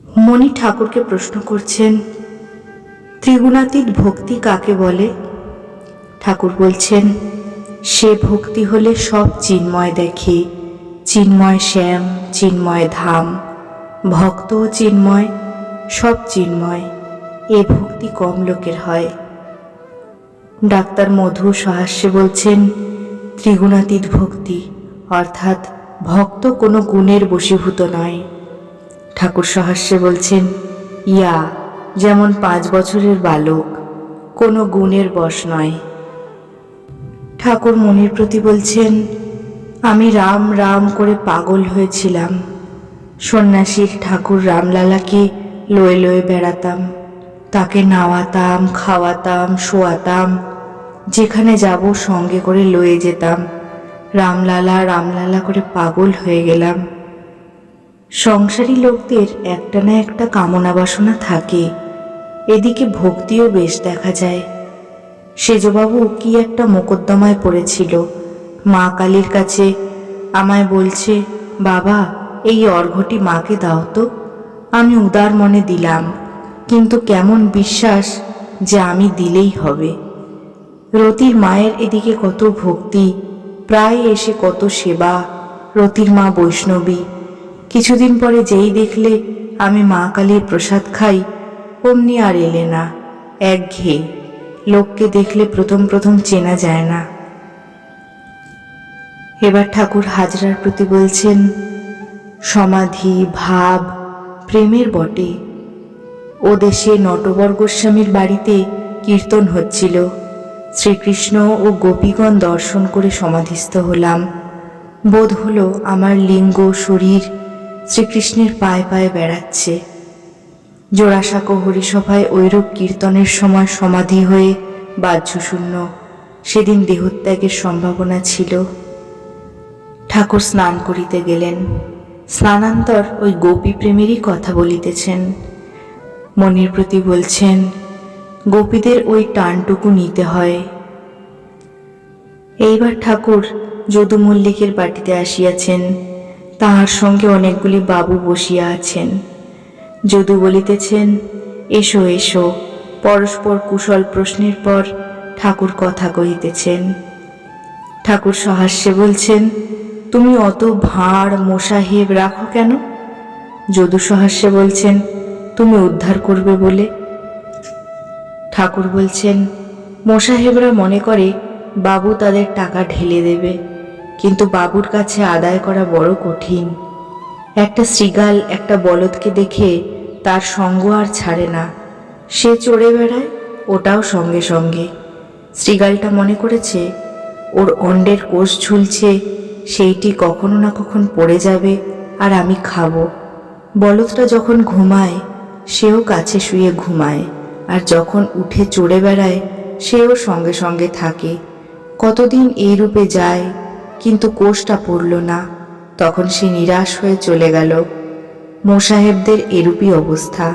মণি ঠাকুরকে প্রশ্ন করছেন, ত্রিগুণাতীত ভক্তি কাকে বলে? ঠাকুর বলছেন, সে ভক্তি হলে সব চিন্ময় দেখে, চিন্ময় শ্যাম, চিন্ময় ধাম, ভক্তও চিন্ময়, সব চিন্ময়। এ ভক্তি কম লোকের হয়। ডাক্তার মধু সহাস্যে বলছেন, ত্রিগুণাতীত ভক্তি অর্থাৎ ভক্ত কোনো গুণের বশীভূত নয়। ঠাকুর সহাস্যে বলছেন, ইয়া যেমন 5 বছরের বালক, কোনো গুণের বশ নয়। ঠাকুর মনির প্রতি বলছেন, আমি রাম রাম করে পাগল হয়েছিলাম। সন্ন্যাসীর ঠাকুর রামলালাকে লয়ে লয়ে বেড়াতাম, তাকে নাওয়াতাম, খাওয়াতাম, শোয়াতাম, যেখানে যাব সঙ্গে করে লয়ে যেতাম। রামলালা রামলালা করে পাগল হয়ে গেলাম। সংসারী লোকদের একটা না একটা কামনা বাসনা থাকে, এদিকে ভক্তিও বেশ দেখা যায়। সেজবাবু কি একটা মোকদ্দমায় পড়েছিল, মা কালীর কাছে আমায় বলছে, বাবা এই অর্ঘ্যটি মাকে দাও তো। আমি উদার মনে দিলাম, কিন্তু কেমন বিশ্বাস যে আমি দিলেই হবে। রতির মায়ের এদিকে কত ভক্তি, প্রায় এসে কত সেবা। রতির মা বৈষ্ণবী। কিছুদিন পরে যেই দেখলে আমি মা কালীর প্রসাদ খাই, অমনি আর এলে না। একঘেয়ে, লোককে দেখলে প্রথম প্রথম চেনা যায় না। এবার ঠাকুর হাজরার প্রতি বলছেন, সমাধি ভাব প্রেমের বটে। ও দেশে নটবর গোস্বামীর বাড়িতে কীর্তন হচ্ছিল। শ্রীকৃষ্ণ ও গোপীগণ দর্শন করে সমাধিস্থ হলাম। বোধ হলো আমার লিঙ্গ শরীর শ্রীকৃষ্ণের পায়ে পায়ে বেড়াচ্ছে। জোড়াসাঁকো হরিসভায় ঐরূপ কীর্তনের সময় সমাধি হয়ে বাহ্যশূন্য। সেদিন দেহত্যাগের সম্ভাবনা ছিল। ঠাকুর স্নান করিতে গেলেন। স্নানান্তর ওই গোপী প্রেমেরই কথা বলিতেছেন। মনির প্রতি বলছেন, গোপীদের ওই টানটুকু নিতে হয়। এইবার ঠাকুর যদু মল্লিকের বাটিতে আসিয়াছেন। তাহার সঙ্গে অনেকগুলি বাবু বসিয়া আছেন। যদু বলিতেছেন, এসো এসো। পরস্পর কুশল প্রশ্নের পর ঠাকুর কথা কহিতেছেন। ঠাকুর সহাস্যে বলছেন, তুমি অত ভাঁড় মোসাহেব রাখো কেন? যদু সহাস্যে বলছেন, তুমি উদ্ধার করবে বলে। ঠাকুর বলছেন, মোসাহেবরা মনে করে বাবু তাদের টাকা ঢেলে দেবে, কিন্তু বাবুর কাছে আদায় করা বড় কঠিন। একটা শৃগাল একটা বলদকে দেখে তার সঙ্গ আর ছাড়ে না, সে চড়ে বেড়ায়, ওটাও সঙ্গে সঙ্গে। শৃগালটা মনে করেছে ওর অন্ডের কোষ ঝুলছে, সেইটি কখনো না কখন পড়ে যাবে আর আমি খাবো। বলদটা যখন ঘুমায় সেও কাছে শুয়ে ঘুমায়, আর যখন উঠে চড়ে বেড়ায় সেও সঙ্গে সঙ্গে থাকে। কতদিন এই রূপে যায়, কিন্তু কোষটা পড়ল না। তখন সে নিরাশ হয়ে চলে গেল। মোসাহেবদের এরূপই অবস্থা।